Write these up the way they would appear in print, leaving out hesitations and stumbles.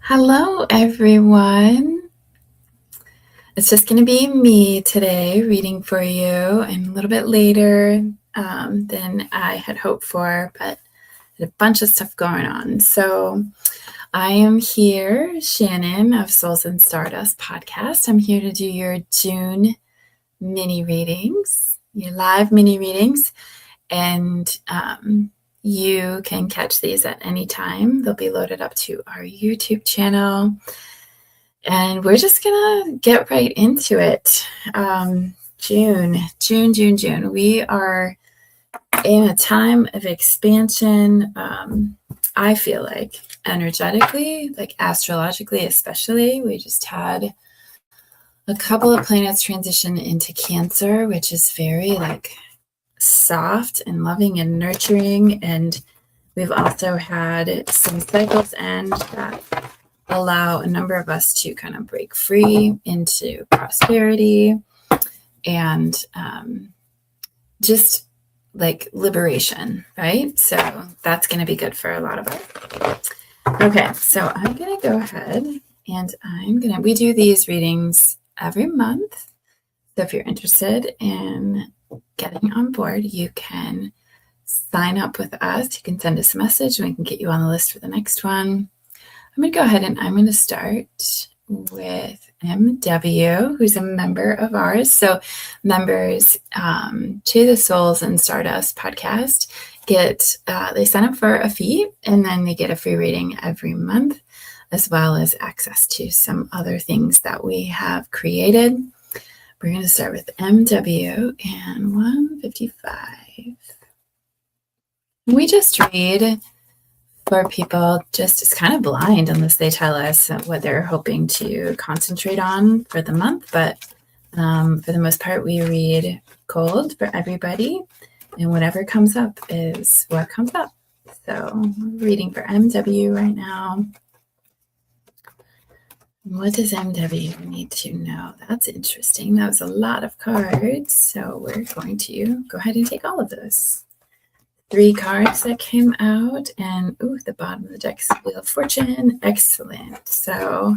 Hello, everyone. It's just going to be me today reading for you, and a little bit later than I had hoped for, but I had a bunch of stuff going on. So I am here, Shannon of Souls and Stardust podcast. I'm here to do your June mini readings, your live mini readings, and you can catch these at any time. They'll be loaded up to our YouTube channel. And we're just gonna get right into it. June. We are in a time of expansion. I feel like energetically, like astrologically, especially. We just had a couple of planets transition into Cancer, which is very like soft and loving and nurturing. And we've also had some cycles end that allow a number of us to kind of break free into prosperity and just like liberation, right? So that's going to be good for a lot of us. Okay, so I'm going to go ahead and we do these readings every month. So if you're interested in getting on board, you can sign up with us. You can send us a message and we can get you on the list for the next one. I'm going to go ahead and I'm going to start with MW, who's a member of ours. So members to the Souls and Stardust podcast they sign up for a fee and then they get a free reading every month, as well as access to some other things that we have created. We're going to start with MW and 155. We just read for people just it's kind of blind unless they tell us what they're hoping to concentrate on for the month. But for the most part, we read cold for everybody, and whatever comes up is what comes up. So I'm reading for MW right now. What does MW need to know? That's interesting. That was a lot of cards. So we're going to go ahead and take all of those. 3 cards that came out, and the bottom of the deck's Wheel of Fortune. Excellent. So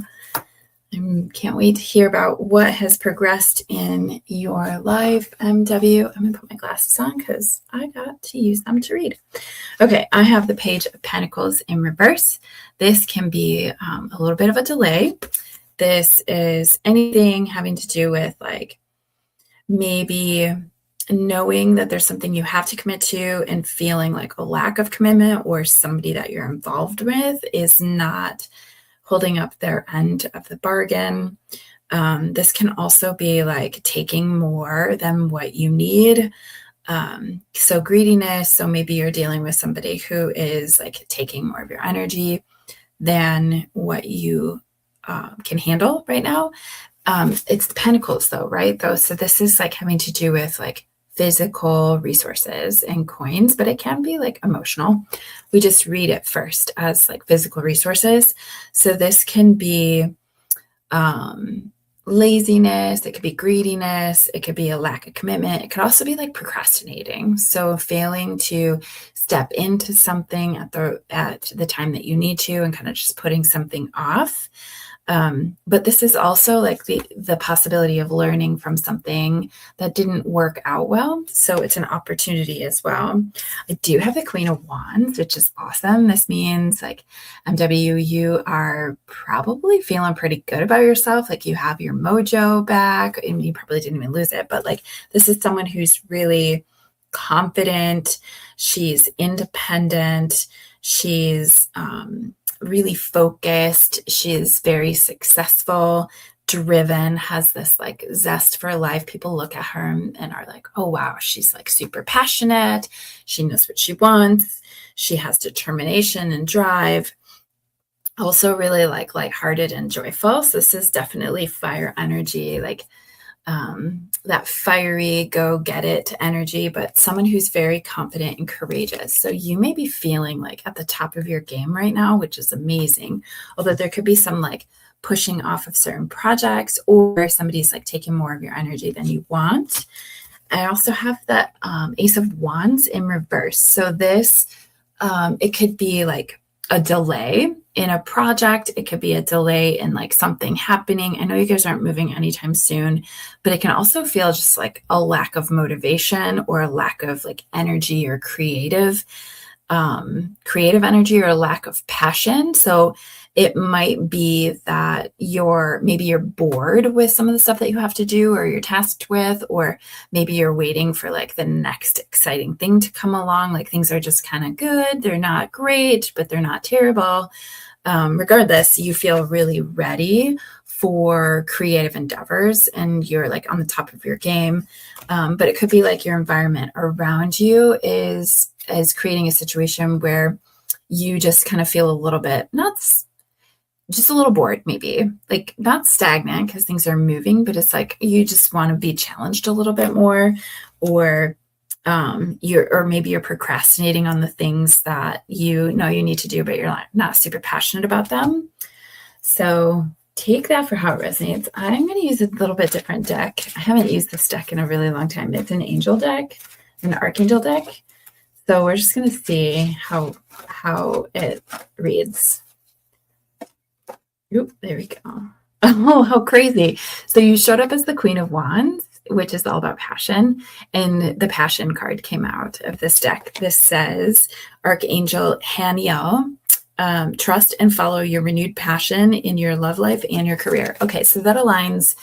I can't wait to hear about what has progressed in your life, MW. I'm going to put my glasses on because I got to use them to read. Okay, I have the Page of Pentacles in reverse. This can be a little bit of a delay. This is anything having to do with like maybe knowing that there's something you have to commit to and feeling like a lack of commitment, or somebody that you're involved with is not holding up their end of the bargain. This can also be like taking more than what you need. So greediness. So maybe you're dealing with somebody who is like taking more of your energy than what you can handle right now. It's the Pentacles though, right? So this is like having to do with like physical resources and coins, but it can be like emotional. We just read it first as like physical resources. So this can be laziness, it could be greediness, it could be a lack of commitment. It could also be like procrastinating. So failing to step into something at the time that you need to and kind of just putting something off. But this is also like the possibility of learning from something that didn't work out well. So it's an opportunity as well. I do have the Queen of Wands, which is awesome. This means like MW, you are probably feeling pretty good about yourself. Like you have your mojo back, and you probably didn't even lose it. But like this is someone who's really confident. She's independent. She's really focused. She's very successful, driven, has this like zest for life. People look at her and are like, oh, wow, she's like super passionate. She knows what she wants. She has determination and drive. Also really like lighthearted and joyful. So this is definitely fire energy, like that fiery go get it energy, but someone who's very confident and courageous. So you may be feeling like at the top of your game right now, which is amazing. Although there could be some like pushing off of certain projects, or somebody's like taking more of your energy than you want. I also have that Ace of Wands in reverse. So this, it could be like a delay in a project. It could be a delay in like something happening. I know you guys aren't moving anytime soon, but it can also feel just like a lack of motivation or a lack of like energy or creative energy or a lack of passion. So it might be that maybe you're bored with some of the stuff that you have to do or you're tasked with, or maybe you're waiting for like the next exciting thing to come along. Like things are just kind of good. They're not great, but they're not terrible. Regardless, you feel really ready for creative endeavors and you're like on the top of your game. But it could be like your environment around you is creating a situation where you just kind of feel a little bit, just a little bored, maybe like not stagnant because things are moving, but it's like you just want to be challenged a little bit more, or maybe you're procrastinating on the things that you know you need to do, but you're not super passionate about them. So take that for how it resonates. I'm going to use a little bit different deck. I haven't used this deck in a really long time. It's an angel deck, an archangel deck. So we're just going to see how it reads. Oop, there we go. Oh, how crazy. So you showed up as the Queen of Wands, which is all about passion. And the passion card came out of this deck. This says, Archangel Haniel, trust and follow your renewed passion in your love life and your career. Okay, so that aligns.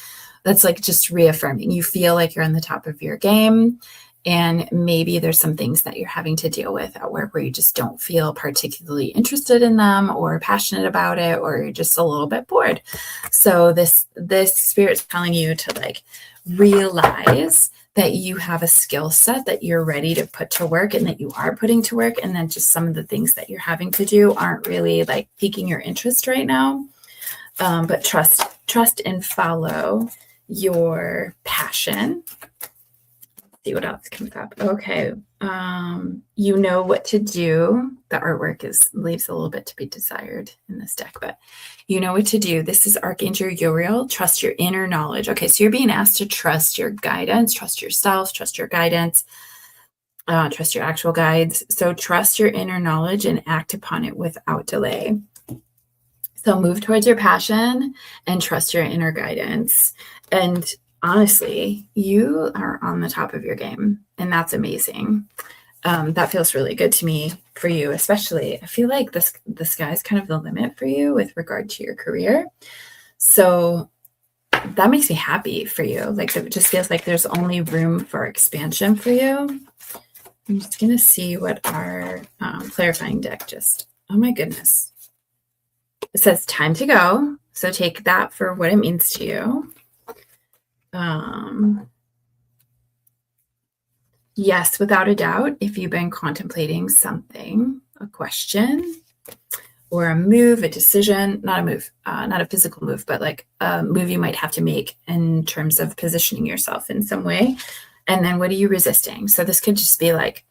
That's like just reaffirming. You feel like you're on the top of your game. And maybe there's some things that you're having to deal with at work where you just don't feel particularly interested in them or passionate about it, or you're just a little bit bored. So this spirit's telling you to like realize that you have a skill set that you're ready to put to work and that you are putting to work. And then just some of the things that you're having to do aren't really like piquing your interest right now. But trust and follow your passion. See what else comes up. Okay. You know what to do. The artwork leaves a little bit to be desired in this deck, but you know what to do. This is Archangel Uriel. Trust your inner knowledge. Okay. So you're being asked to trust your guidance, trust yourself, trust your guidance, trust your actual guides. So trust your inner knowledge and act upon it without delay. So move towards your passion and trust your inner guidance. And honestly, you are on the top of your game, and that's amazing. That feels really good to me for you, especially. I feel like the sky's kind of the limit for you with regard to your career. So that makes me happy for you. Like it just feels like there's only room for expansion for you. I'm just going to see what our clarifying deck oh my goodness. It says time to go. So take that for what it means to you. Yes, without a doubt, if you've been contemplating something, a question or a move, a decision, not a move, not a physical move, but like a move you might have to make in terms of positioning yourself in some way. And then what are you resisting? So this could just be like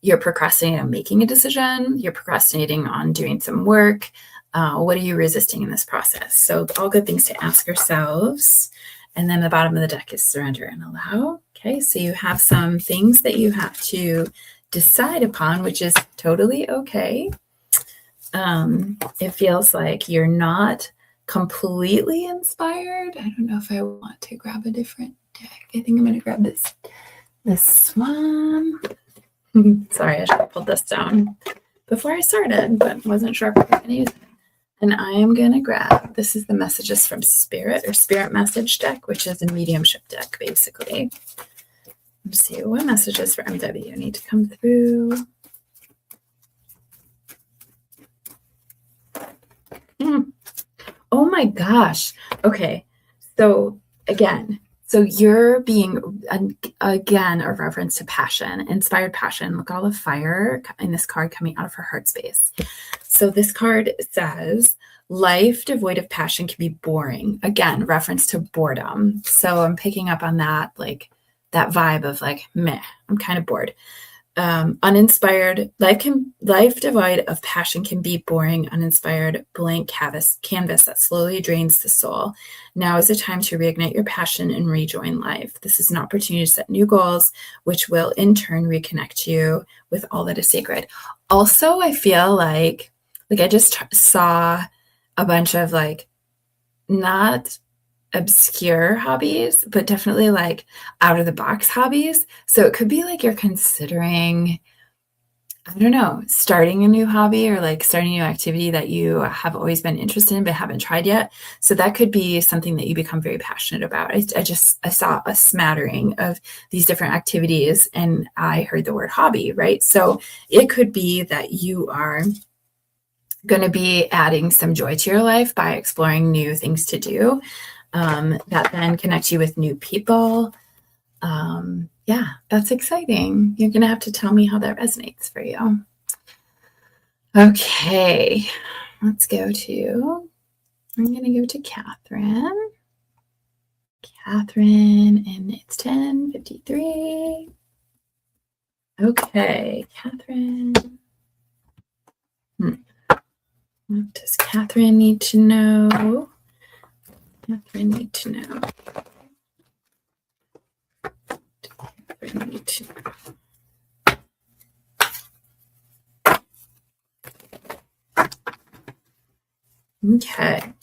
you're procrastinating on making a decision, you're procrastinating on doing some work. What are you resisting in this process? So all good things to ask ourselves. And then the bottom of the deck is surrender and allow. Okay, so you have some things that you have to decide upon, which is totally okay. It feels like you're not completely inspired. I don't know if I want to grab a different deck. I think I'm going to grab this one. Sorry, I should have pulled this down before I started, but wasn't sure if I was going to use it. And I am going to grab, this is the Messages from Spirit or Spirit Message deck, which is a mediumship deck, basically. Let's see what messages for MW need to come through. Oh my gosh. Okay. So again, you're being, again, a reference to passion, inspired passion. Look, all the fire in this card coming out of her heart space. So this card says, life devoid of passion can be boring. Again, reference to boredom. So I'm picking up on that, like that vibe of like, meh, I'm kind of bored. Uninspired, life devoid of passion can be boring, uninspired, blank canvas that slowly drains the soul. Now is the time to reignite your passion and rejoin life. This is an opportunity to set new goals, which will in turn reconnect you with all that is sacred. Also, I feel like Like I just saw a bunch of like not obscure hobbies, but definitely like out of the box hobbies. So it could be like you're considering, I don't know, starting a new hobby or like starting a new activity that you have always been interested in but haven't tried yet. So that could be something that you become very passionate about. I saw a smattering of these different activities and I heard the word hobby, right? So it could be that you are going to be adding some joy to your life by exploring new things to do, that then connect you with new people. Yeah, that's exciting. You're going to have to tell me how that resonates for you. Okay, let's go to, I'm going to go to Catherine. Catherine, and it's 10:53. Okay, Catherine. What does Catherine need to know? Catherine need to know. Catherine need to know. Okay.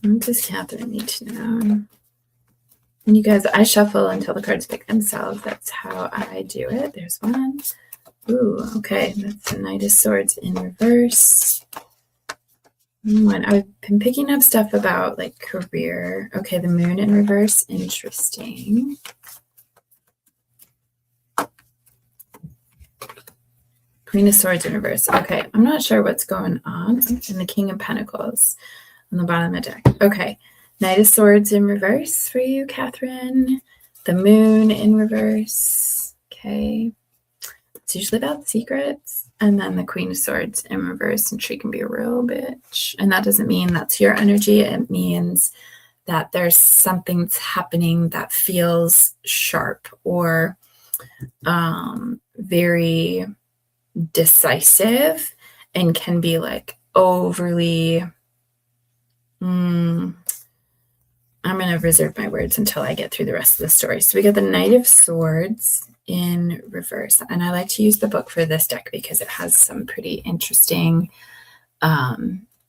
What does Catherine need to know? And you guys, I shuffle until the cards pick themselves. That's how I do it. There's one. Ooh, okay. That's the Knight of Swords in reverse. One. I've been picking up stuff about like career. Okay, the Moon in reverse. Interesting. Queen of Swords in reverse. Okay, I'm not sure what's going on. And the King of Pentacles on the bottom of the deck. Okay, Knight of Swords in reverse for you, Catherine. The Moon in reverse. Okay, it's usually about secrets. And then the Queen of Swords in reverse, and she can be a real bitch. And that doesn't mean that's your energy. It means that there's something that's happening that feels sharp or very decisive and can be like overly I'm going to reserve my words until I get through the rest of the story. So we got the Knight of Swords in reverse, and I like to use the book for this deck because it has some pretty interesting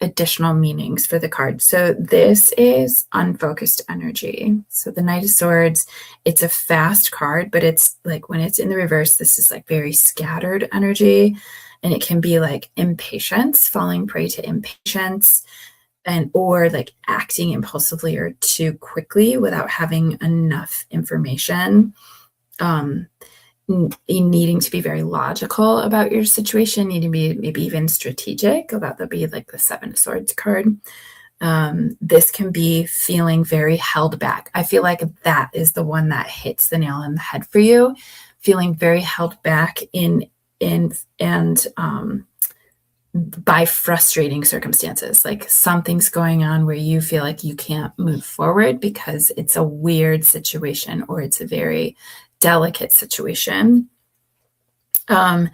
additional meanings for the card. So this is unfocused energy. So the Knight of Swords, it's a fast card, but it's like when it's in the reverse, this is like very scattered energy, and it can be like impatience, falling prey to impatience, and or like acting impulsively or too quickly without having enough information. Needing to be very logical about your situation, needing to be maybe even strategic. That'll be like the Seven of Swords card. This can be feeling very held back. I feel like that is the one that hits the nail on the head for you, feeling very held back by frustrating circumstances. Like something's going on where you feel like you can't move forward because it's a weird situation or it's a very delicate situation. And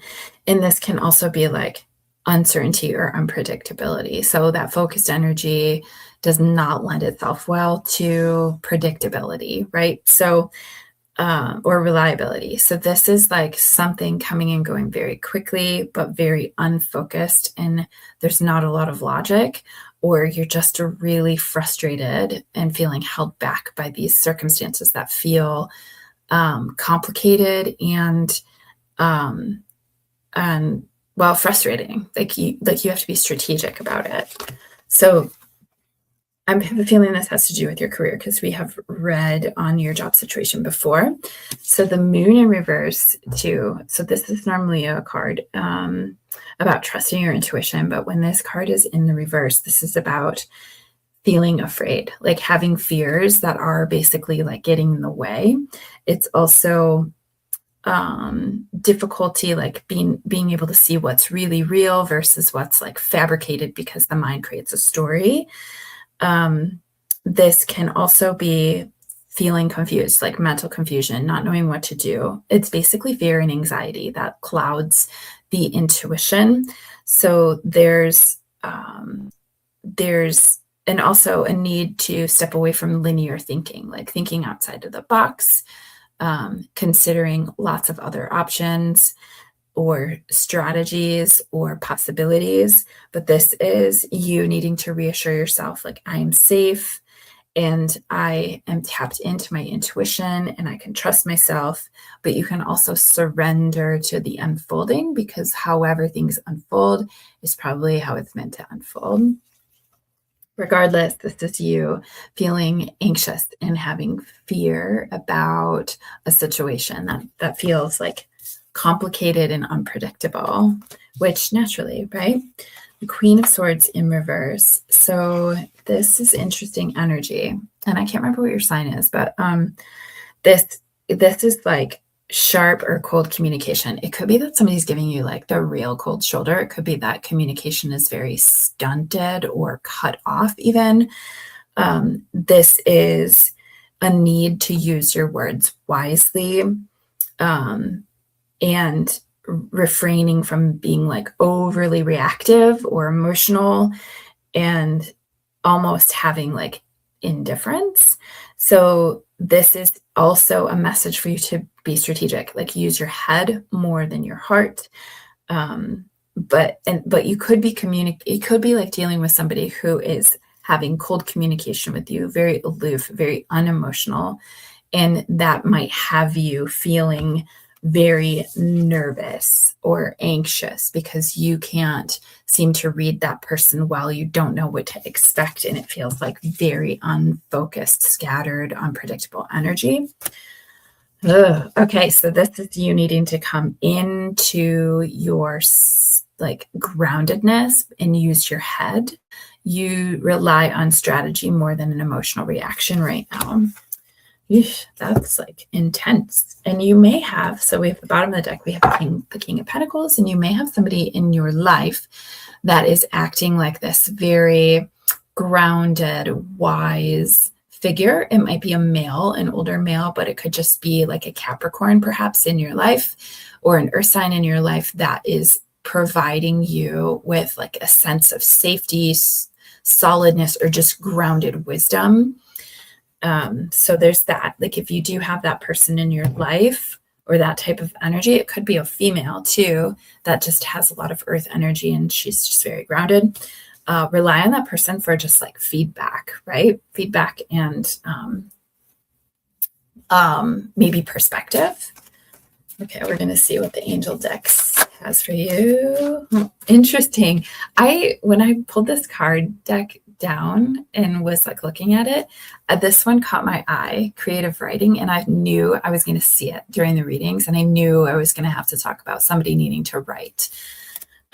this can also be like uncertainty or unpredictability. So that focused energy does not lend itself well to predictability, right? So, or reliability. So this is like something coming and going very quickly, but very unfocused, and there's not a lot of logic, or you're just really frustrated and feeling held back by these circumstances that feel complicated and well, frustrating. Like you have to be strategic about it. So I'm feeling this has to do with your career because we have read on your job situation before. So the Moon in reverse too. So this is normally a card about trusting your intuition, but when this card is in the reverse, this is about feeling afraid, like having fears that are basically like getting in the way. It's also difficulty like being able to see what's really real versus what's like fabricated because the mind creates a story. This can also be feeling confused, like mental confusion, not knowing what to do. It's basically fear and anxiety that clouds the intuition. So there's and also a need to step away from linear thinking, like thinking outside of the box, considering lots of other options or strategies or possibilities. But this is you needing to reassure yourself, like, I am safe and I am tapped into my intuition and I can trust myself. But you can also surrender to the unfolding, because however things unfold is probably how it's meant to unfold. Regardless, this is you feeling anxious and having fear about a situation that feels like complicated and unpredictable, which naturally, right? The Queen of Swords in reverse. So this is interesting energy. And I can't remember what your sign is, but this is like sharp or cold communication. It could be that somebody's giving you like the real cold shoulder. It could be that communication is very stunted or cut off even. This is a need to use your words wisely, and refraining from being like overly reactive or emotional and almost having like indifference. So this is also a message for you to be strategic, like use your head more than your heart. But you could be it could be like dealing with somebody who is having cold communication with you, very aloof, very unemotional, and that might have you feeling very nervous or anxious because you can't seem to read that person well. You don't know what to expect, and it feels like very unfocused, scattered, unpredictable energy. Ugh. Okay, so this is you needing to come into your like groundedness and use your head. You rely on strategy more than an emotional reaction right now. Eesh, that's like intense. And you may have, so we have the bottom of the deck, we have the King of Pentacles, and you may have somebody in your life that is acting like this very grounded, wise figure. It might be a male, an older male, but it could just be like a Capricorn perhaps in your life, or an earth sign in your life that is providing you with like a sense of safety, solidness, or just grounded wisdom. So there's that. Like if you do have that person in your life or that type of energy, it could be a female too that just has a lot of earth energy and she's just very grounded. Rely on that person for just like feedback, right? Feedback and maybe perspective. Okay, we're going to see what the angel deck has for you. Interesting. When I pulled this card deck down and was like looking at it, this one caught my eye, creative writing, and I knew I was going to see it during the readings, and I knew I was going to have to talk about somebody needing to write.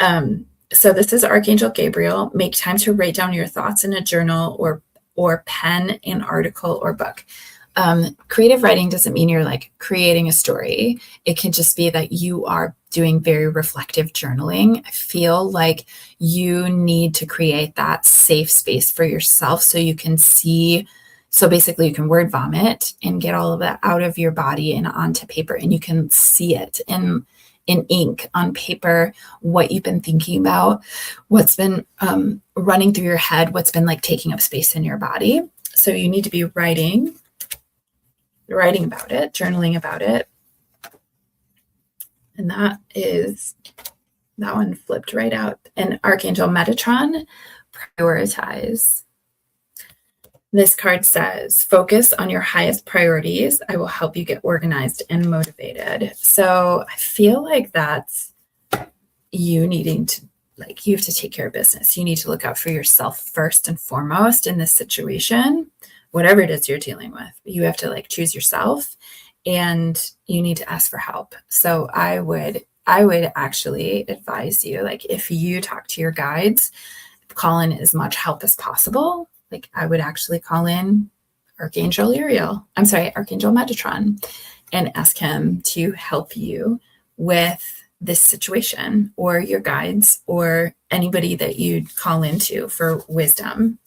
So this is Archangel Gabriel. Make time to write down your thoughts in a journal or pen an article or book. Creative writing doesn't mean you're like creating a story. It can just be that you are doing very reflective journaling. I feel like you need to create that safe space for yourself so you can see. So basically you can word vomit and get all of that out of your body and onto paper, and you can see it in ink on paper, what you've been thinking about, what's been running through your head, what's been like taking up space in your body. So you need to be writing about it, journaling about it. And that one flipped right out. And Archangel Metatron, prioritize. This card says, focus on your highest priorities. I will help you get organized and motivated. So I feel like that's you needing to, like, you have to take care of business. You need to look out for yourself first and foremost in this situation. Whatever it is you're dealing with, you have to like choose yourself, and you need to ask for help. So I would actually advise you, like if you talk to your guides, call in as much help as possible. Like I would actually call in Archangel Metatron, and ask him to help you with this situation, or your guides, or anybody that you'd call into for wisdom.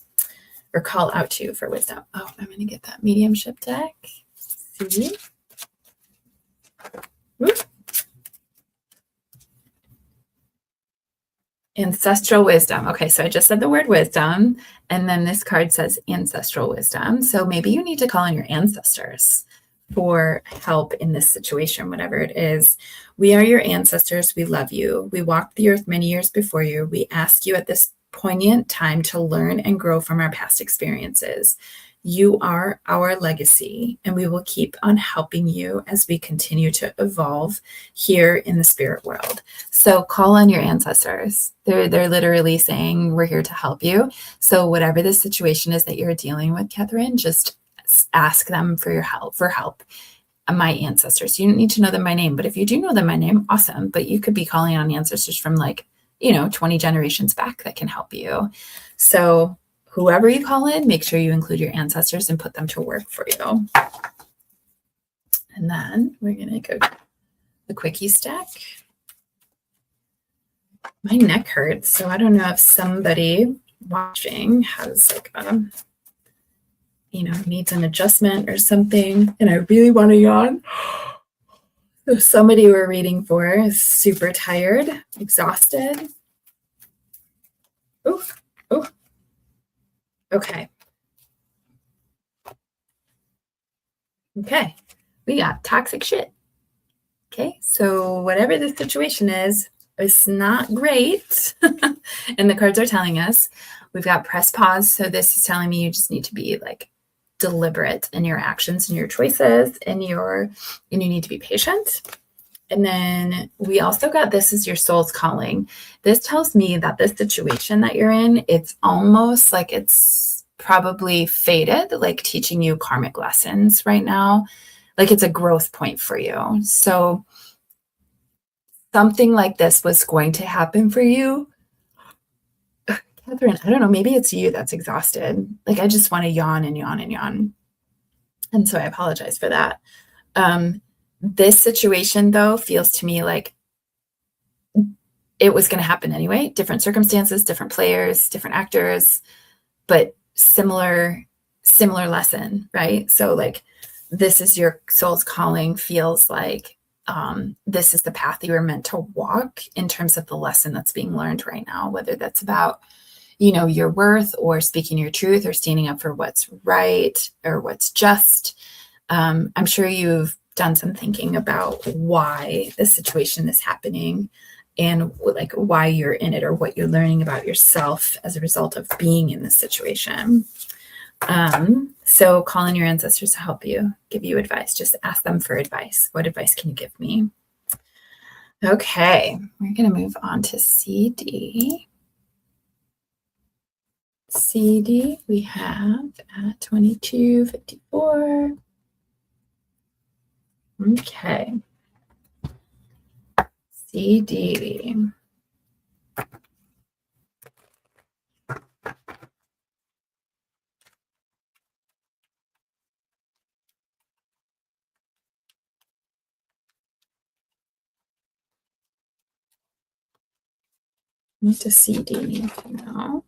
Or call out to for wisdom. Oh, I'm going to get that mediumship deck. See? Whoop. Ancestral wisdom. Okay, so I just said the word wisdom, and then this card says ancestral wisdom. So maybe you need to call on your ancestors for help in this situation, whatever it is. We are your ancestors. We love you. We walked the earth many years before you. We ask you at this poignant time to learn and grow from our past experiences. You are our legacy, and we will keep on helping you as we continue to evolve here in the spirit world. So call on your ancestors. They're literally saying, we're here to help you. So whatever the situation is that you're dealing with, Catherine, just ask them for help. My ancestors. You don't need to know them by name, but if you do know them by name, awesome. But you could be calling on ancestors from 20 generations back that can help you. So whoever you call in, make sure you include your ancestors and put them to work for you. And then we're going to go to the quickie stack. My neck hurts, so I don't know if somebody watching has needs an adjustment or something, and I really want to yawn. So somebody we're reading for is super tired, exhausted. Oh. Okay. We got toxic shit. Okay, so whatever the situation is, it's not great. And the cards are telling us we've got press pause. So this is telling me you just need to be deliberate in your actions and your choices, and you need to be patient. And then we also got, this is your soul's calling. This tells me that this situation that you're in, it's almost like it's probably fated, like teaching you karmic lessons right now. Like it's a growth point for you. So something like this was going to happen for you. Catherine, I don't know, maybe it's you that's exhausted. Like I just want to yawn and yawn and yawn. And so I apologize for that. This situation, though, feels to me like it was going to happen anyway. Different circumstances, different players, different actors, but similar lesson, right? So this is your soul's calling, feels like this is the path you were meant to walk in terms of the lesson that's being learned right now, whether that's about, your worth or speaking your truth or standing up for what's right or what's just. I'm sure you've done some thinking about why the situation is happening and why you're in it or what you're learning about yourself as a result of being in this situation. So call in your ancestors to help you, give you advice. Just ask them for advice. What advice can you give me? Okay, we're going to move on to CD. CD we have at 2254. Okay. CD. What does CD need to know?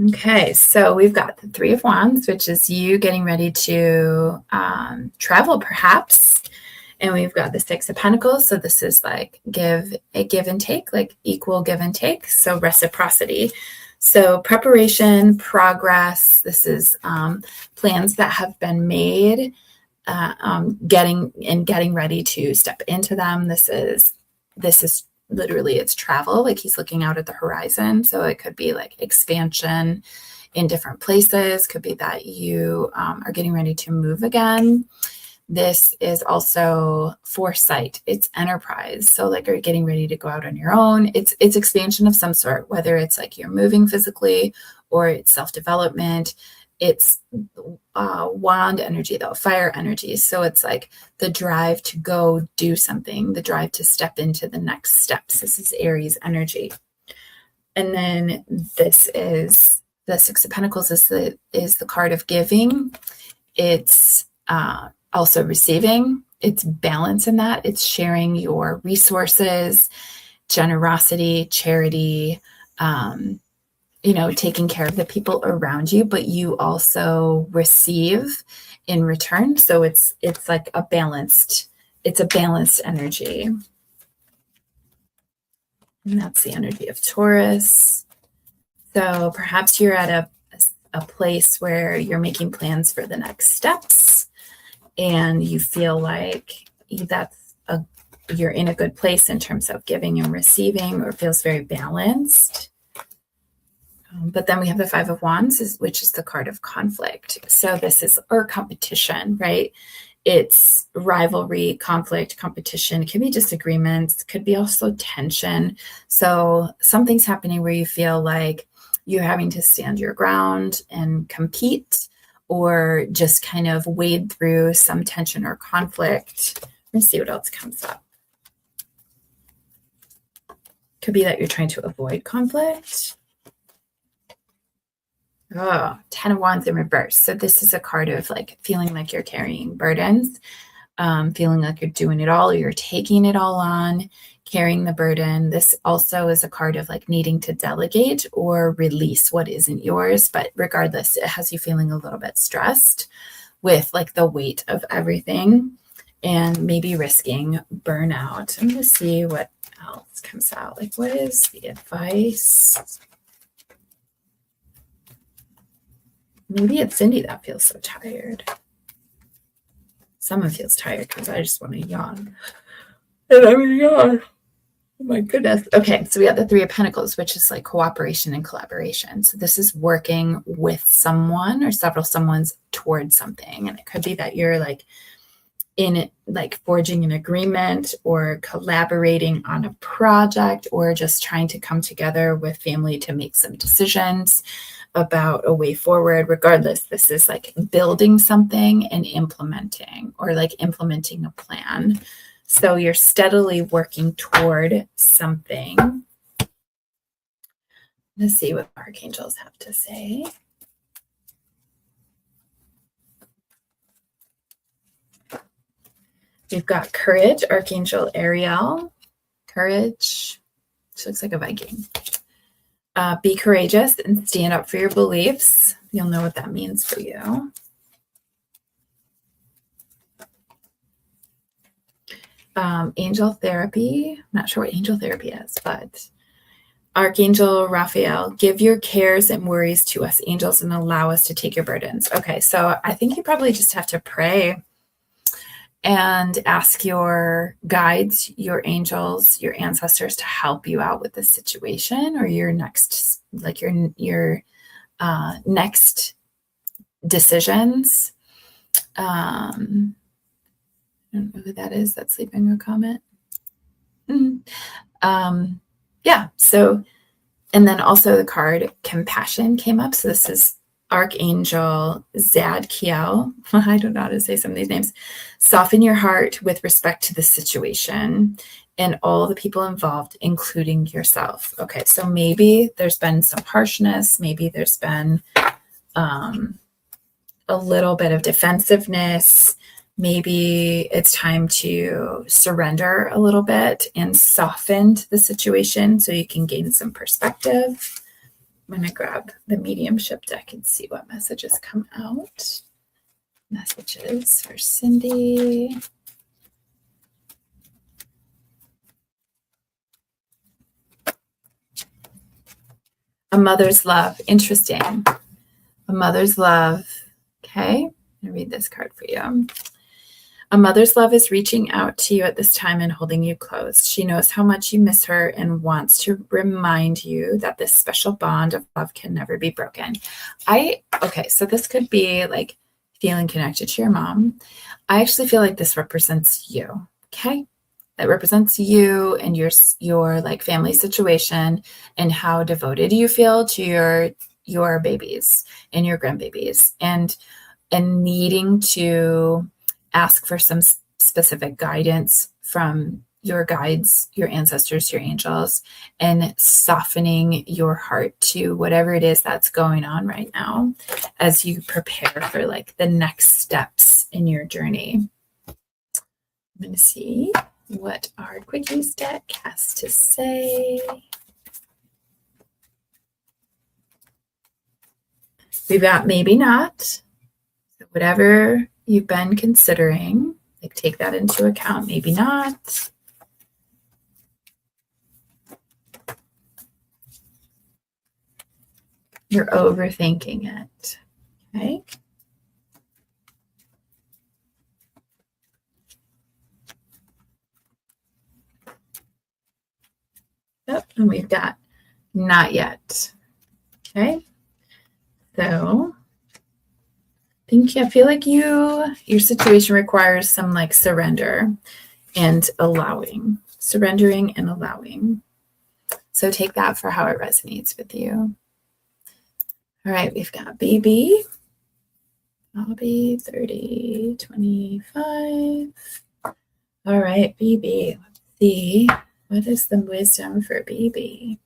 Okay, so we've got the Three of Wands, which is you getting ready to travel, perhaps. And we've got the Six of Pentacles. So this is give and take, equal give and take. So reciprocity. So preparation, progress. This is plans that have been made, getting ready to step into them. This is literally it's travel. He's looking out at the horizon. So it could be expansion in different places. Could be that you are getting ready to move again. This is also foresight. It's enterprise. So are you getting ready to go out on your own? It's expansion of some sort, whether it's you're moving physically or it's self-development. It's wand energy, though, fire energy. So it's the drive to go do something, the drive to step into the next steps. This is Aries energy. And then this is the Six of Pentacles is the card of giving. It's also receiving. It's balance in that. It's sharing your resources, generosity, charity, taking care of the people around you, but you also receive in return. So it's a balanced energy. And that's the energy of Taurus. So perhaps you're at a place where you're making plans for the next steps. and you feel like you're in a good place in terms of giving and receiving, or feels very balanced. But then we have the Five of Wands, which is the card of conflict. So this is or competition, right? It's rivalry, conflict, competition. It could be disagreements, could be also tension. So something's happening where you feel like you're having to stand your ground and compete, or just kind of wade through some tension or conflict. Let's see what else comes up. Could be that you're trying to avoid conflict. Oh, 10 of Wands in reverse. So this is a card of like feeling like you're carrying burdens, feeling like you're doing it all, or you're taking it all on, carrying the burden. This also is a card of like needing to delegate or release what isn't yours. But regardless, it has you feeling a little bit stressed with like the weight of everything and maybe risking burnout. I'm going to see what else comes out. Like, what is the advice? Maybe it's Cindy that feels so tired. Someone feels tired because I just want to yawn. And I'm going to yawn. Oh my goodness. Okay, so we have the Three of Pentacles, which is like cooperation and collaboration. So this is working with someone or several someones towards something. And it could be that you're like in it, like forging an agreement or collaborating on a project, or just trying to come together with family to make some decisions about a way forward. Regardless, this is like building something and implementing, or like implementing a plan. So you're steadily working toward something. Let's see what archangels have to say. We've got Courage, Archangel Ariel. Courage. She looks like a Viking. Be courageous and stand up for your beliefs. You'll know what that means for you. Angel therapy. I'm not sure what angel therapy is, but Archangel Raphael, give your cares and worries to us angels and allow us to take your burdens. Okay, so I think you probably just have to pray and ask your guides, your angels, your ancestors to help you out with this situation, or your next, like your next decisions. I don't know who that is that's leaving a comment. Yeah, so, and then also the card Compassion came up. So this is Archangel Zadkiel. I don't know how to say some of these names. Soften your heart with respect to the situation and all the people involved, including yourself. Okay, so maybe there's been some harshness. Maybe there's been a little bit of defensiveness. Maybe it's time to surrender a little bit and soften the situation so you can gain some perspective. I'm going to grab the mediumship deck and see what messages come out. Messages for Cindy. A mother's love. Interesting. A mother's love. Okay. I'm going to read this card for you. A mother's love is reaching out to you at this time and holding you close. She knows how much you miss her and wants to remind you that this special bond of love can never be broken. Okay, so this could be like feeling connected to your mom. I actually feel like this represents you, okay? It represents you and your like family situation and how devoted you feel to your babies and your grandbabies, and needing to ask for some specific guidance from your guides, your ancestors, your angels, and softening your heart to whatever it is that's going on right now as you prepare for like the next steps in your journey. I'm going to see what our Quickies deck has to say. We've got maybe not. So whatever you've been considering, like take that into account. Maybe not. You're overthinking it. Okay. And we've got not yet. Okay. So I feel like your situation requires some like surrender and allowing, surrendering and allowing. So take that for how it resonates with you. All right, we've got BB. I'll be 30, 25. All right, BB. Let's see. What is the wisdom for BB?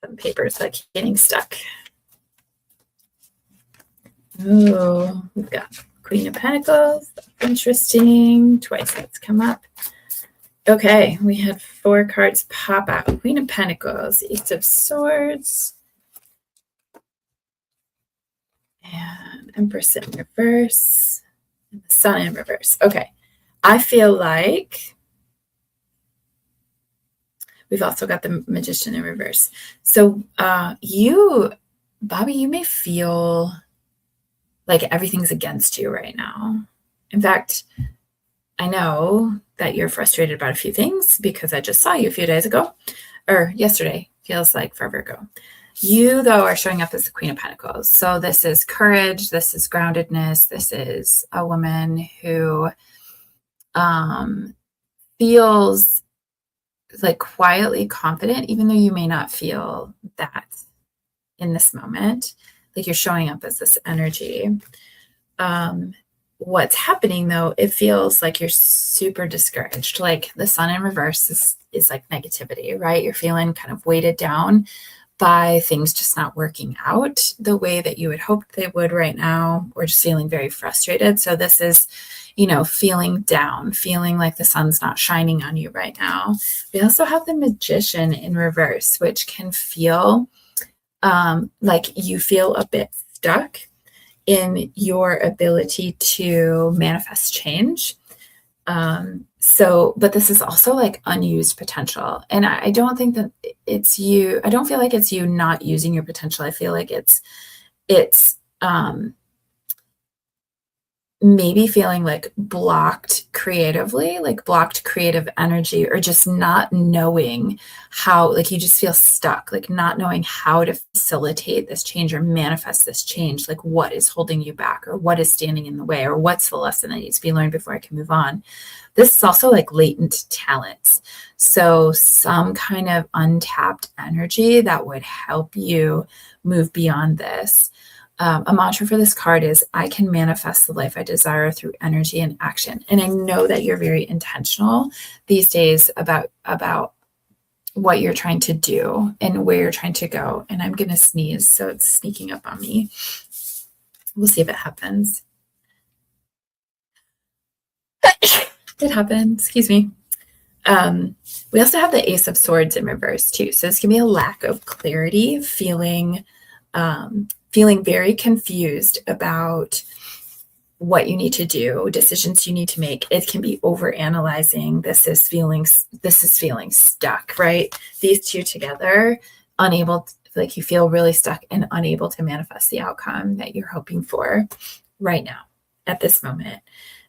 Some papers like getting stuck. Oh, we've got Queen of Pentacles. Interesting. Twice that's come up. Okay, we had 4 cards pop out. Queen of Pentacles, Ace of Swords, and Empress in reverse, and the Sun in reverse. Okay, I feel like we've also got the Magician in reverse. So you, Bobby, you may feel like everything's against you right now. In fact, I know that you're frustrated about a few things because I just saw you a few days ago, or yesterday, feels like forever ago. You, though, are showing up as the Queen of Pentacles. So this is courage. This is groundedness. This is a woman who feels like quietly confident, even though you may not feel that in this moment. Like you're showing up as this energy. What's happening though, it feels like you're super discouraged. Like the Sun in reverse is like negativity, right? You're feeling kind of weighted down by things just not working out the way that you would hope they would right now, or just feeling very frustrated. So this is, feeling down, feeling like the sun's not shining on you right now. We also have the Magician in reverse, which can feel like you feel a bit stuck in your ability to manifest change. But this is also like unused potential. And I don't think that it's you. I don't feel like it's you not using your potential. I feel like it's maybe feeling like blocked creatively, like blocked creative energy, or just not knowing how, like you just feel stuck, like not knowing how to facilitate this change or manifest this change. Like what is holding you back, or what is standing in the way, or what's the lesson that needs to be learned before I can move on. This is also like latent talents. So some kind of untapped energy that would help you move beyond this. A mantra for this card is, I can manifest the life I desire through energy and action. And I know that you're very intentional these days about what you're trying to do and where you're trying to go. And I'm going to sneeze, so it's sneaking up on me. We'll see if it happens. It happened. Excuse me. We also have the Ace of Swords in reverse too. So this can be a lack of clarity, feeling very confused about what you need to do, decisions you need to make. It can be over analyzing. This is feeling stuck, right? These two together, like you feel really stuck and unable to manifest the outcome that you're hoping for right now at this moment.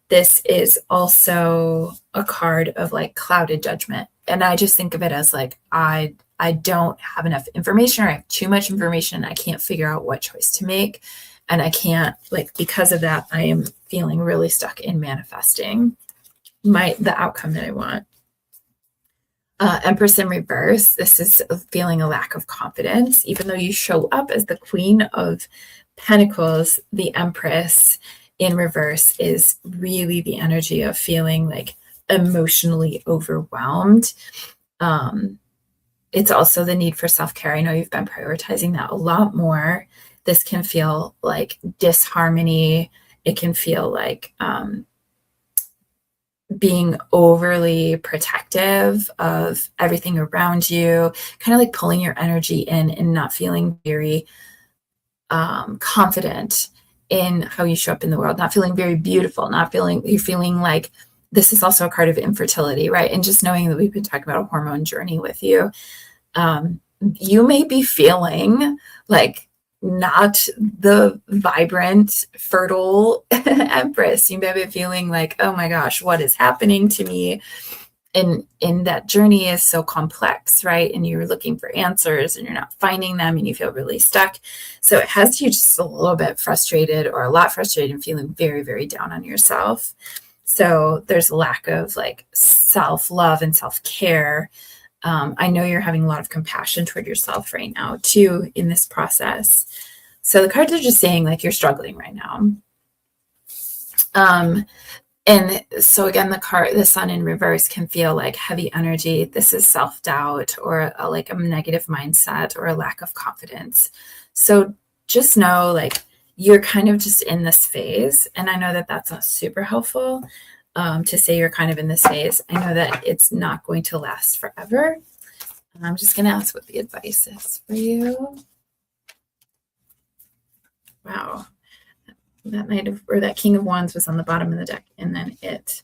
This is also a card of like clouded judgment. And I just think of it as like, I don't have enough information, or I have too much information. I can't figure out what choice to make. And I can't, like, because of that, I am feeling really stuck in manifesting the outcome that I want. Empress in reverse, this is feeling a lack of confidence. Even though you show up as the Queen of Pentacles, the Empress in reverse is really the energy of feeling like emotionally overwhelmed. It's also the need for self-care. I know you've been prioritizing that a lot more. This can feel like disharmony. It can feel like being overly protective of everything around you, kind of like pulling your energy in and not feeling very confident in how you show up in the world, not feeling very beautiful, you're feeling like this is also a card of infertility, right? And just knowing that we've been talking about a hormone journey with you, you may be feeling like not the vibrant, fertile empress. You may be feeling like, oh my gosh, what is happening to me? And that journey is so complex, right? And you're looking for answers and you're not finding them and you feel really stuck. So it has you just a little bit frustrated or a lot frustrated and feeling very, very down on yourself. So there's a lack of like self-love and self-care. I know you're having a lot of compassion toward yourself right now too in this process. So the cards are just saying like you're struggling right now. And so again, the sun in reverse can feel like heavy energy. This is self-doubt or like a negative mindset or a lack of confidence. So just know like you're kind of just in this phase. And I know that that's not super helpful to say you're kind of in this phase. I know that it's not going to last forever. And I'm just going to ask what the advice is for you. Wow. That Knight of, or that King of Wands was on the bottom of the deck, and then it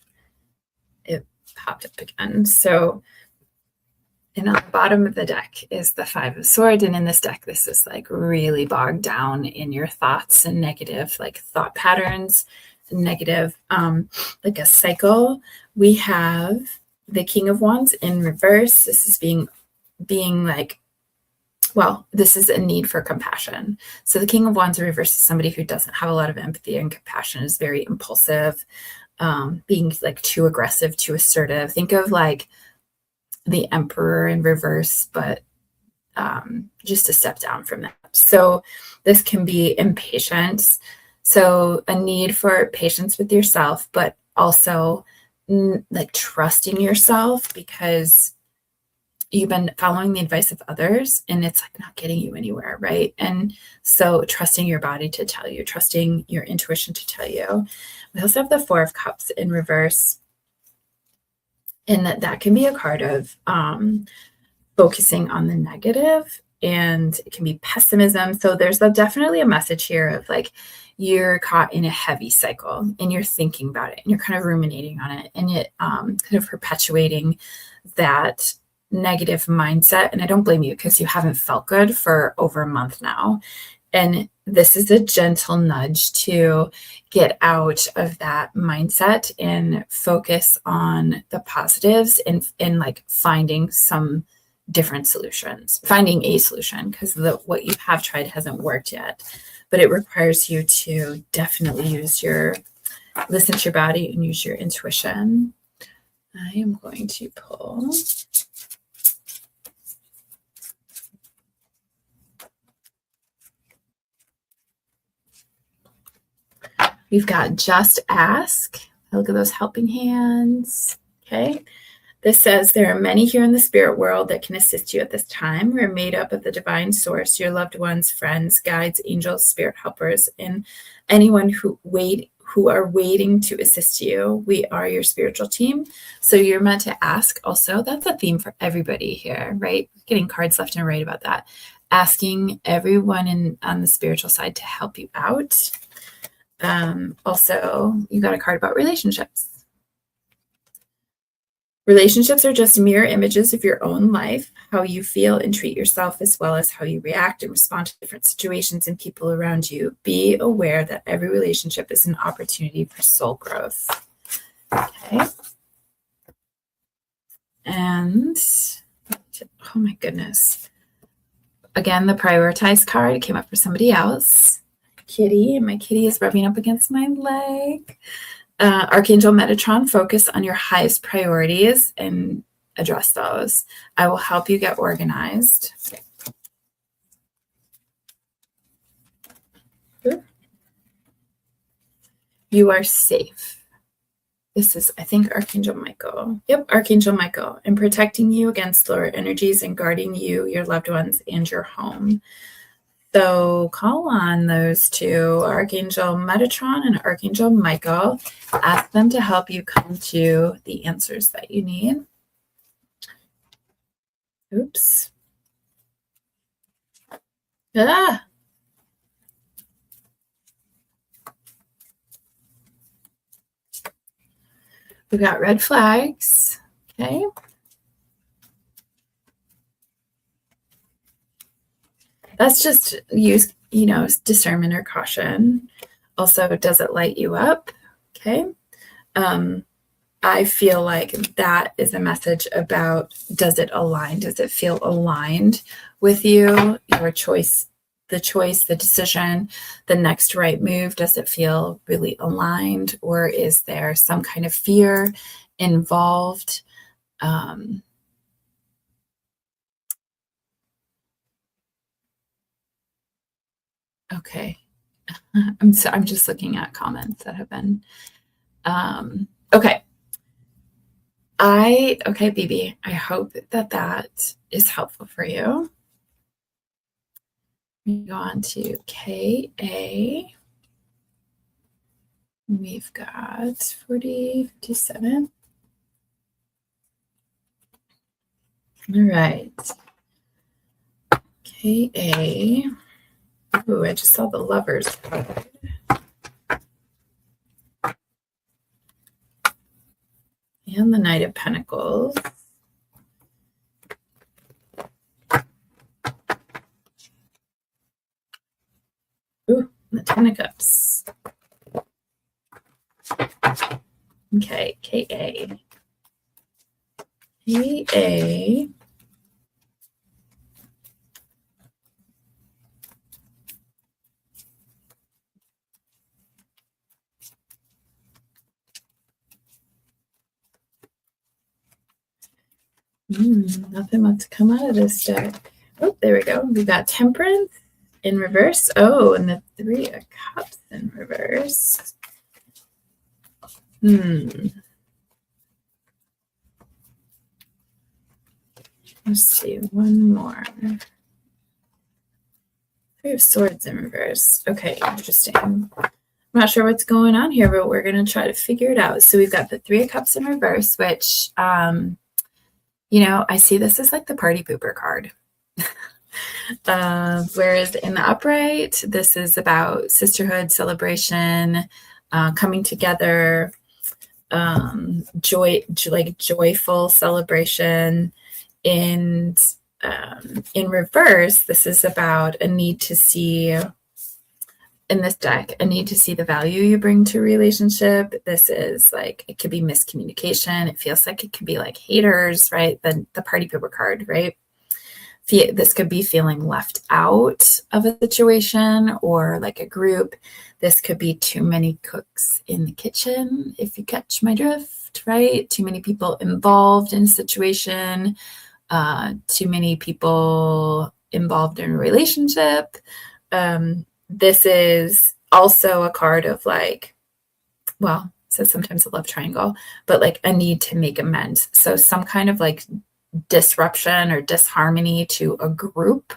popped up again. So, and on the bottom of the deck is the Five of Swords, and in this deck, this is like really bogged down in your thoughts and negative, like thought patterns, negative, like a cycle. We have the King of Wands in reverse. This is being like, well, this is a need for compassion. So the King of Wands in reverse is somebody who doesn't have a lot of empathy and compassion, is very impulsive, being like too aggressive, too assertive. Think of like the Emperor in reverse, but just a step down from that. So this can be impatience. So a need for patience with yourself, but also like trusting yourself because you've been following the advice of others and it's like not getting you anywhere, right? And so trusting your body to tell you, trusting your intuition to tell you. We also have the Four of Cups in reverse. And that can be a card of focusing on the negative, and it can be pessimism. So there's definitely a message here of like you're caught in a heavy cycle and you're thinking about it and you're kind of ruminating on it and it kind of perpetuating that negative mindset. And I don't blame you because you haven't felt good for over a month now. And this is a gentle nudge to get out of that mindset and focus on the positives and like finding some different solutions, finding a solution, because what you have tried hasn't worked yet. But it requires you to definitely listen to your body and use your intuition. I am going to pull we've got Just Ask. Look at those helping hands. Okay. This says, there are many here in the spirit world that can assist you at this time. We're made up of the divine source, your loved ones, friends, guides, angels, spirit helpers, and anyone who are waiting to assist you. We are your spiritual team. So you're meant to ask also. That's a theme for everybody here, right? Getting cards left and right about that. Asking everyone on the spiritual side to help you out. Also, you got a card about relationships. Relationships are just mirror images of your own life, how you feel and treat yourself, as well as how you react and respond to different situations and people around you. Be aware that every relationship is an opportunity for soul growth. Okay. And, oh my goodness. Again, the prioritized card came up for somebody else. Kitty, and my kitty is rubbing up against my leg. Archangel Metatron, focus on your highest priorities and address those. I will help you get organized. You are safe. This is, I think, Archangel Michael. Yep, Archangel Michael. And protecting you against lower energies and guarding you, your loved ones, and your home. So call on those two, Archangel Metatron and Archangel Michael. Ask them to help you come to the answers that you need. Oops. Ah. We got red flags. Okay. That's just use, discernment or caution. Also, does it light you up? Okay. I feel like that is a message about, does it align? Does it feel aligned with you? Your choice, the decision, the next right move, does it feel really aligned, or is there some kind of fear involved? Okay. I'm just looking at comments that have been, okay. Okay, BB, I hope that is helpful for you. We go on to KA. We've got 40, 57. All right. KA. Ooh, I just saw the Lovers card. And the Knight of Pentacles. Ooh, the Ten of Cups. Okay, KA. KA. Nothing wants to come out of this deck. Oh, there we go. We've got Temperance in reverse. Oh, and the Three of Cups in reverse. Let's see, one more. Three of Swords in reverse. Okay, interesting. I'm not sure what's going on here, but we're going to try to figure it out. So we've got the Three of Cups in reverse, which, I see this as like the party pooper card. Whereas in the upright, this is about sisterhood, celebration, coming together, joyful celebration. And in reverse, this is about a need to see, in this deck, a need to see the value you bring to a relationship. This is like, it could be miscommunication. It feels like it could be like haters, right? The party pooper card, right? This could be feeling left out of a situation or like a group. This could be too many cooks in the kitchen, if you catch my drift, right? Too many people involved in a situation, too many people involved in a relationship. This is also a card of like, well, it says sometimes a love triangle, but like a need to make amends. So some kind of like disruption or disharmony to a group,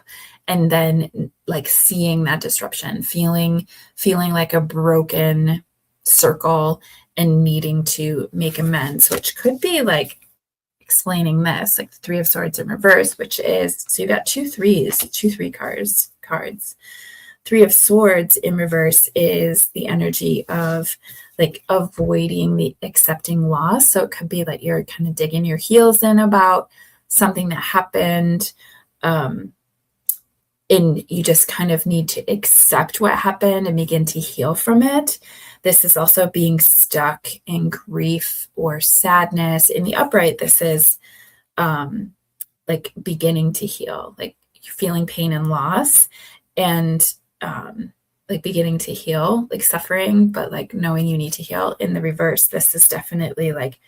and then like seeing that disruption, feeling like a broken circle and needing to make amends, which could be like explaining this, like the Three of Swords in reverse, which is, so you got two three cards. Three of Swords in reverse is the energy of like avoiding the accepting loss. So it could be like you're kind of digging your heels in about something that happened, and you just kind of need to accept what happened and begin to heal from it. This is also being stuck in grief or sadness. In the upright, this is like beginning to heal, like you're feeling pain and loss, and like beginning to heal, like suffering, but like knowing you need to heal. In the reverse, this is definitely like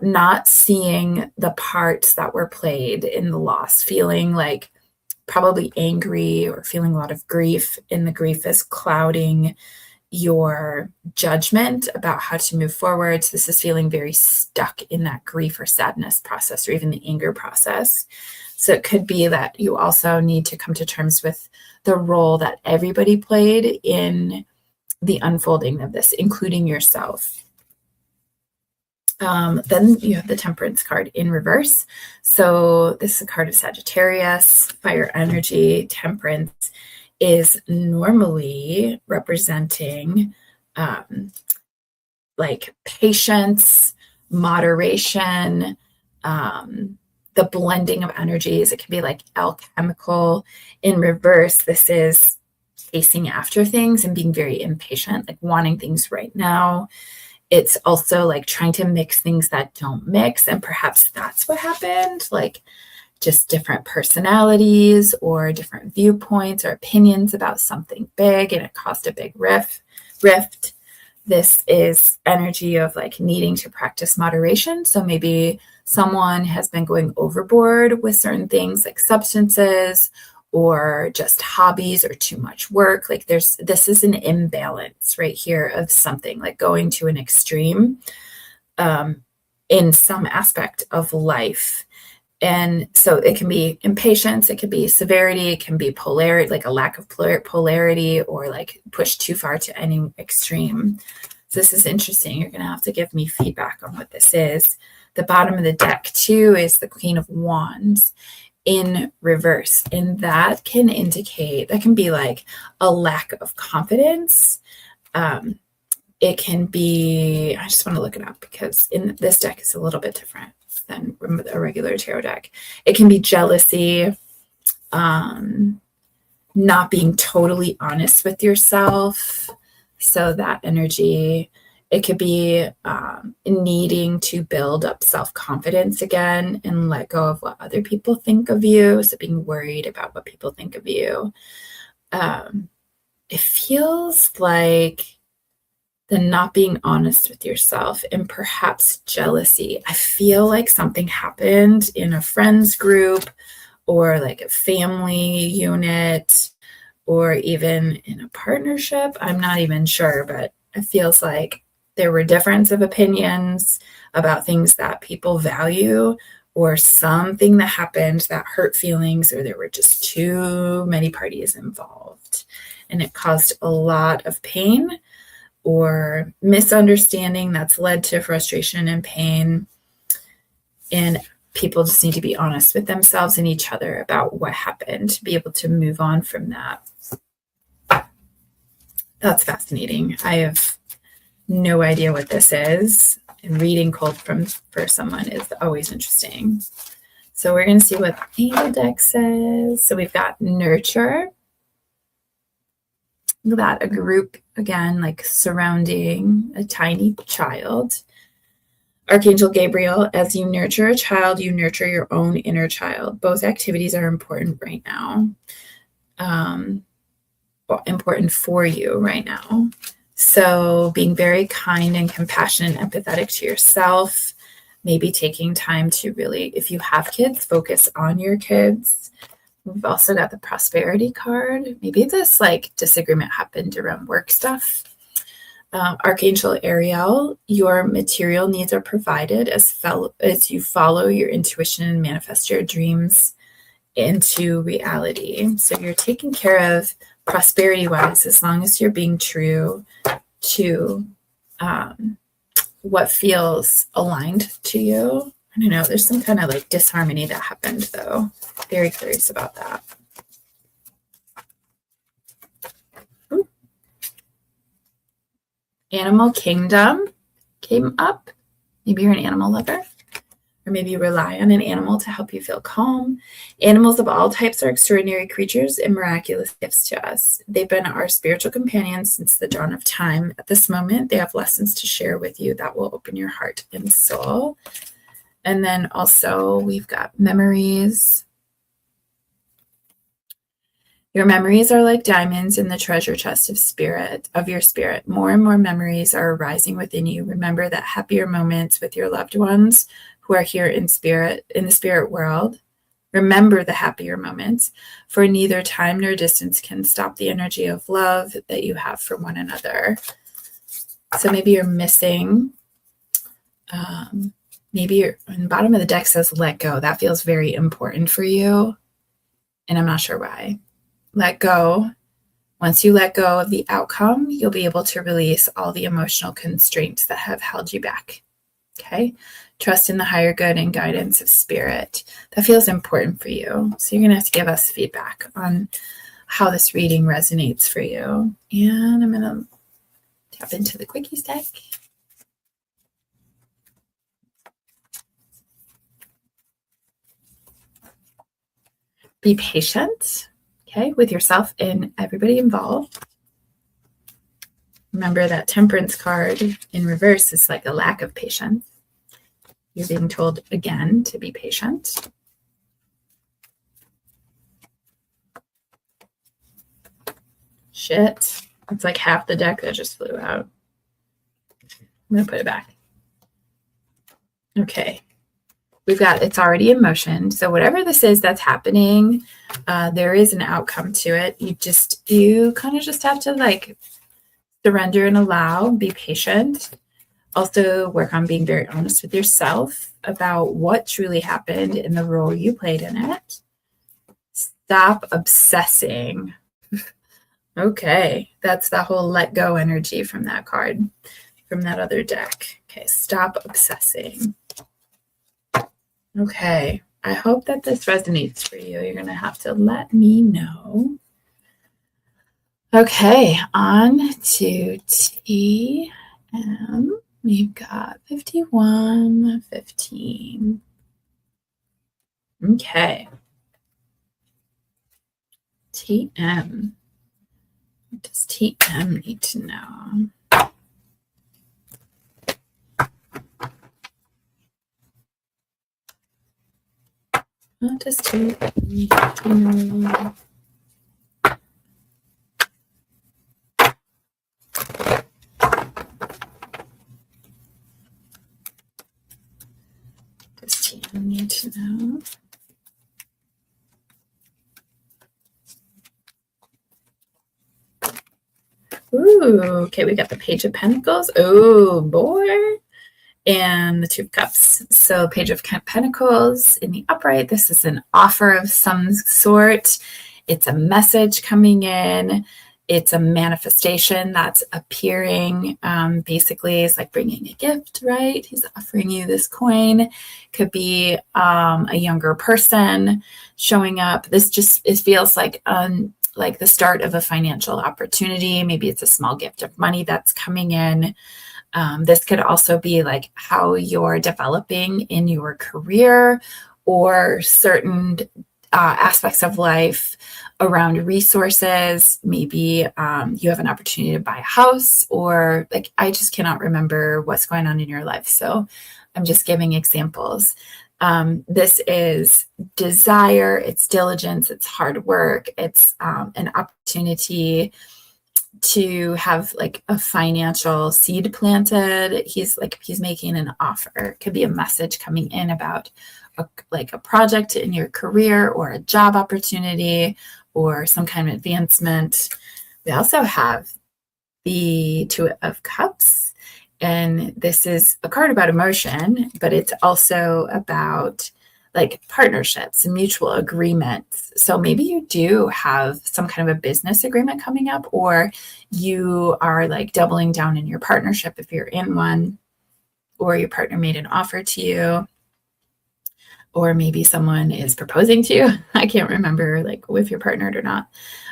not seeing the parts that were played in the loss, feeling like probably angry or feeling a lot of grief, and the grief is clouding your judgment about how to move forward. So this is feeling very stuck in that grief or sadness process, or even the anger process. So it could be that you also need to come to terms with the role that everybody played in the unfolding of this, including yourself. Then you have the Temperance card in reverse. So this is a card of Sagittarius, fire energy. Temperance is normally representing like patience, moderation, the blending of energies. It can be like alchemical. In reverse, this is chasing after things and being very impatient, like wanting things right now. It's also like trying to mix things that don't mix. And perhaps that's what happened, like just different personalities or different viewpoints or opinions about something big, and it caused a big rift. This is energy of like needing to practice moderation. So maybe someone has been going overboard with certain things like substances or just hobbies or too much work. Like this is an imbalance right here of something like going to an extreme in some aspect of life. And so it can be impatience, it can be severity, it can be polarity, like a lack of polarity, or like pushed too far to any extreme. So this is interesting. You're going to have to give me feedback on what this is. The bottom of the deck too is the Queen of Wands in reverse. And that can indicate, that can be like a lack of confidence. It can be, I just want to look it up because in this deck is a little bit different than a regular tarot deck. It can be jealousy, not being totally honest with yourself. So that energy, it could be needing to build up self-confidence again and let go of what other people think of you. So being worried about what people think of you. It feels like the not being honest with yourself and perhaps jealousy. I feel like something happened in a friends group or like a family unit or even in a partnership. I'm not even sure, but it feels like there were difference of opinions about things that people value, or something that happened that hurt feelings, or there were just too many parties involved and it caused a lot of pain or misunderstanding that's led to frustration and pain. And people just need to be honest with themselves and each other about what happened to be able to move on from that. That's fascinating. I have no idea what this is. And reading cold for someone is always interesting. So we're going to see what the Angel deck says. So we've got nurture. Look at that, a group again, like surrounding a tiny child. Archangel Gabriel, as you nurture a child, you nurture your own inner child. Both activities are important right now. Important for you right now. So being very kind and compassionate and empathetic to yourself, maybe taking time to really, if you have kids, focus on your kids. We've also got the prosperity card. Maybe this like disagreement happened around work stuff. Archangel Ariel, your material needs are provided as you follow your intuition and manifest your dreams into reality. So you're taking care of prosperity-wise as long as you're being true to what feels aligned to you. I don't know, there's some kind of like disharmony that happened though. Very curious about that. Ooh. Animal Kingdom came up. Maybe you're an animal lover, or maybe you rely on an animal to help you feel calm. Animals of all types are extraordinary creatures and miraculous gifts to us. They've been our spiritual companions since the dawn of time. At this moment, they have lessons to share with you that will open your heart and soul. And then also we've got memories. Your memories are like diamonds in the treasure chest of your spirit. More and more memories are arising within you. Remember that happier moments with your loved ones who are here in the spirit world. Remember the happier moments, for neither time nor distance can stop the energy of love that you have for one another. So maybe you're missing, maybe you're, on the bottom of the deck says let go. That feels very important for you. And I'm not sure why. Let go. Once you let go of the outcome, you'll be able to release all the emotional constraints that have held you back. Okay. Trust in the higher good and guidance of spirit. That feels important for you. So you're going to have to give us feedback on how this reading resonates for you. And I'm going to tap into the Quickies deck. Be patient, okay, with yourself and everybody involved. Remember that Temperance card in reverse is like a lack of patience. You're being told again to be patient. Shit. It's like half the deck that just flew out. I'm going to put it back. Okay. We've got it's already in motion. So whatever this is that's happening, there is an outcome to it. You kind of just have to like surrender and allow, be patient. Also work on being very honest with yourself about what truly happened and the role you played in it. Stop obsessing. Okay, that's the whole let go energy from that card, from that other deck. Okay, stop obsessing. Okay, I hope that this resonates for you. You're going to have to let me know. Okay, on to TM. We've got 51, 15. Okay. TM. What does TM need to know? What does TM need to know? Does TM need to know? Ooh, okay, we got the Page of Pentacles. Oh, boy. And the Two of Cups. So Page of Pentacles in the upright. This is an offer of some sort. It's a message coming in. It's a manifestation that's appearing. Basically, it's like bringing a gift, right? He's offering you this coin. Could be a younger person showing up. It feels like the start of a financial opportunity. Maybe it's a small gift of money that's coming in. This could also be like how you're developing in your career or certain aspects of life around resources. Maybe you have an opportunity to buy a house, or like, I just cannot remember what's going on in your life. So I'm just giving examples. This is desire, it's diligence, it's hard work, it's an opportunity to have like a financial seed planted. He's making an offer. It could be a message coming in about a project in your career or a job opportunity or some kind of advancement. We also have the Two of Cups, and this is a card about emotion, but it's also about like partnerships and mutual agreements. So maybe you do have some kind of a business agreement coming up, or you are like doubling down in your partnership if you're in one, or your partner made an offer to you, or maybe someone is proposing to you. I can't remember like if you're partnered or not.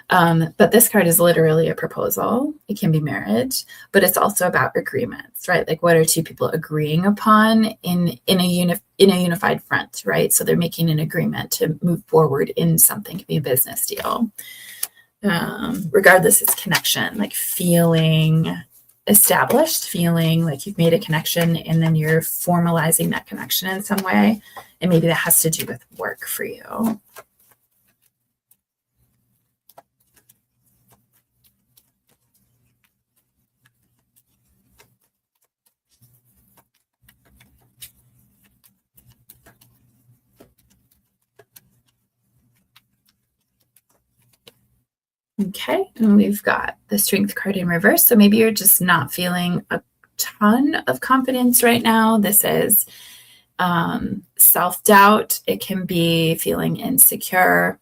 But this card is literally a proposal. It can be marriage, but it's also about agreements, right? Like, what are two people agreeing upon in a unified front, right? So they're making an agreement to move forward in something. It could be a business deal. Regardless, it's connection, like feeling established, feeling like you've made a connection, and then you're formalizing that connection in some way. And maybe that has to do with work for you. Okay, and we've got the Strength card in reverse. So maybe you're just not feeling a ton of confidence right now. This is self-doubt. It can be feeling insecure.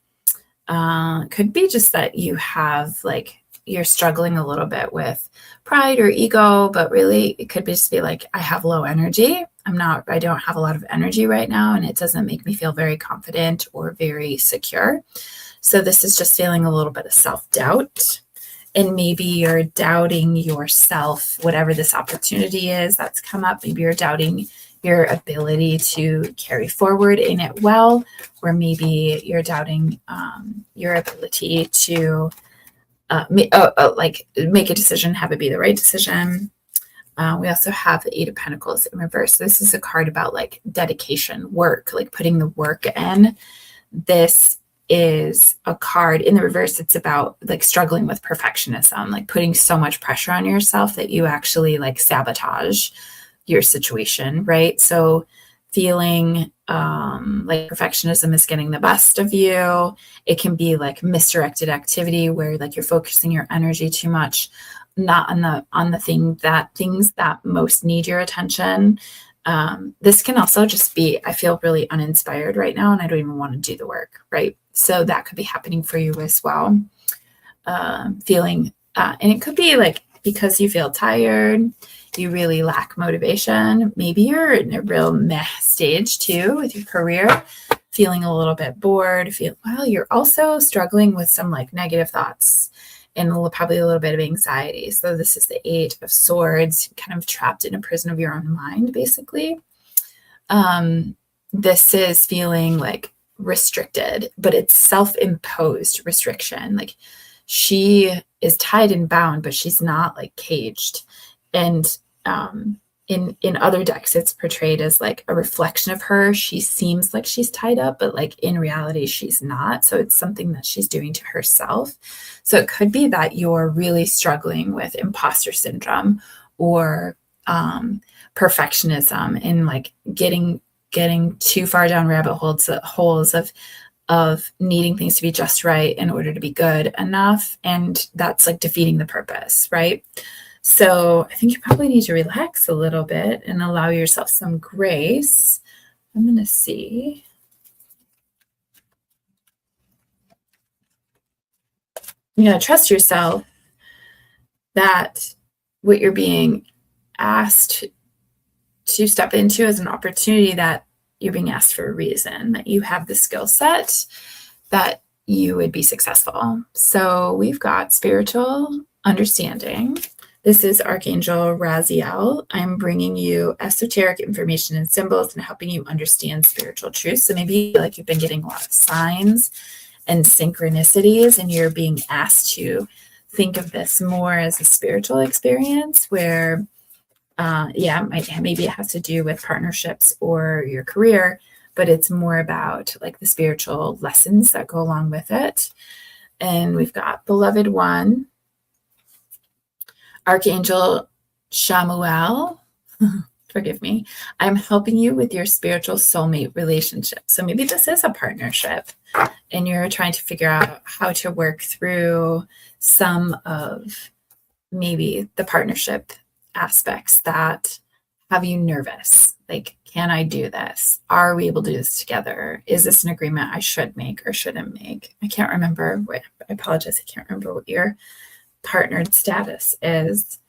Could be just that you have like, you're struggling a little bit with pride or ego, but really it could just be like, I have low energy. I don't have a lot of energy right now, and it doesn't make me feel very confident or very secure. So this is just feeling a little bit of self-doubt, and maybe you're doubting yourself, whatever this opportunity is that's come up. Maybe you're doubting your ability to carry forward in it well, or maybe you're doubting your ability to make a decision, have it be the right decision. We also have the Eight of Pentacles in reverse. This is a card about like dedication, work, like putting the work in. This is a card in the reverse. It's about like struggling with perfectionism, like putting so much pressure on yourself that you actually like sabotage your situation, right? So feeling like perfectionism is getting the best of you. It can be like misdirected activity where like you're focusing your energy too much, not on the things that most need your attention. This can also just be, I feel really uninspired right now and I don't even want to do the work, right? So that could be happening for you as well. And it could be like because you feel tired, you really lack motivation. Maybe you're in a real meh stage too with your career, feeling a little bit bored. You're also struggling with some like negative thoughts and probably a little bit of anxiety. So this is the Eight of Swords, kind of trapped in a prison of your own mind, basically. This is feeling like restricted, but it's self-imposed restriction. Like she is tied and bound, but she's not like caged. And in other decks, it's portrayed as like a reflection of her. She seems like she's tied up, but like in reality, she's not. So it's something that she's doing to herself. So it could be that you're really struggling with imposter syndrome or perfectionism and like getting too far down rabbit holes of needing things to be just right in order to be good enough. And that's like defeating the purpose, right? So I think you probably need to relax a little bit and allow yourself some grace. I'm going to see. You know, trust yourself that what you're being asked to step into is an opportunity that you're being asked for a reason, that you have the skill set that you would be successful. So we've got spiritual understanding. This is Archangel Raziel. I'm bringing you esoteric information and symbols and helping you understand spiritual truths. So maybe like you've been getting a lot of signs and synchronicities and you're being asked to think of this more as a spiritual experience where, maybe it has to do with partnerships or your career, but it's more about like the spiritual lessons that go along with it. And we've got Beloved One, Archangel Shamuel, forgive me, I'm helping you with your spiritual soulmate relationship. So maybe this is a partnership and you're trying to figure out how to work through some of maybe the partnership aspects that have you nervous. Like, can I do this? Are we able to do this together? Is this an agreement I should make or shouldn't make? I can't remember. I apologize. I can't remember what your partnered status is.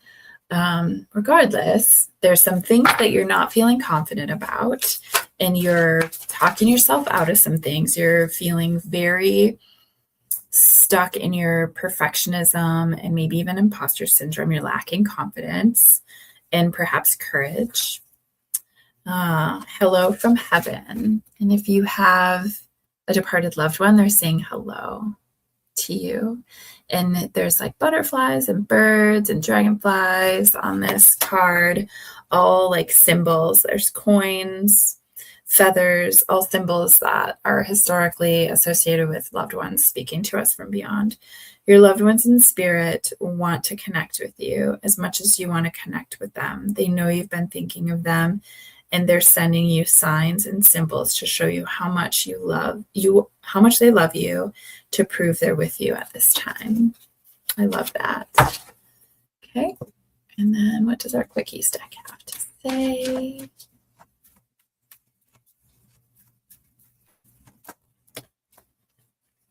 Regardless, there's some things that you're not feeling confident about and you're talking yourself out of some things. You're feeling very stuck in your perfectionism and maybe even imposter syndrome. You're lacking confidence and perhaps courage. Hello from heaven. And if you have a departed loved one, they're saying hello to you. And there's like butterflies and birds and dragonflies on this card, all like symbols. There's coins, feathers, all symbols that are historically associated with loved ones speaking to us from beyond. Your loved ones in spirit want to connect with you as much as you want to connect with them. They know you've been thinking of them and they're sending you signs and symbols to show you how much how much they love you, to prove they're with you at this time. I love that. Okay. And then what does our quickie stack have to say?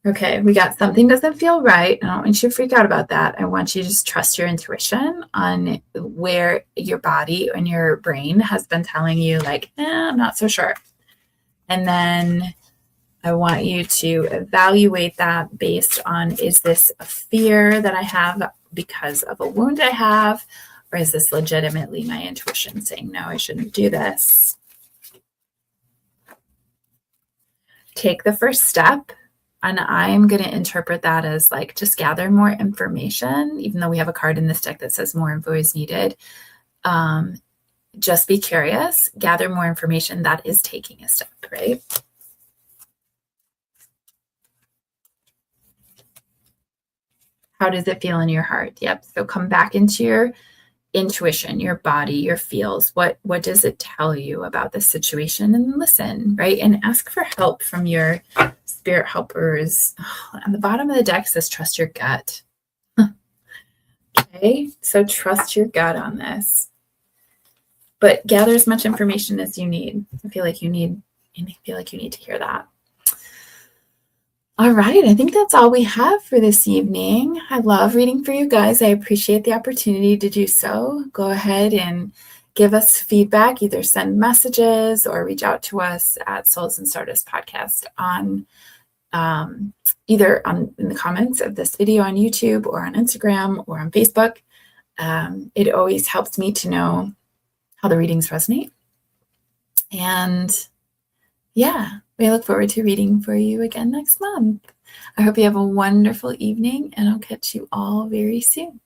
Okay, we got something doesn't feel right. I don't want you to freak out about that. I want you to just trust your intuition on where your body and your brain has been telling you like, I'm not so sure. And then I want you to evaluate that based on, is this a fear that I have because of a wound I have? Or is this legitimately my intuition saying, no, I shouldn't do this? take the first step, and I'm going to interpret that as like just gather more information, even though we have a card in this deck that says more info is needed. Just be curious, gather more information. That is taking a step, right? How does it feel in your heart? Yep. So come back into your intuition, your body, your feels. What does it tell you about the situation? And listen, right? And ask for help from your spirit helpers. On the bottom of the deck says trust your gut. Okay, so trust your gut on this. But gather as much information as you need. I feel like you need to hear that. All right, I think that's all we have for this evening. I love reading for you guys. I appreciate the opportunity to do so. Go ahead and give us feedback, either send messages or reach out to us at Souls and Stardust Podcast on either in the comments of this video on YouTube or on Instagram or on Facebook. It always helps me to know how the readings resonate. And yeah, we look forward to reading for you again next month. I hope you have a wonderful evening, and I'll catch you all very soon.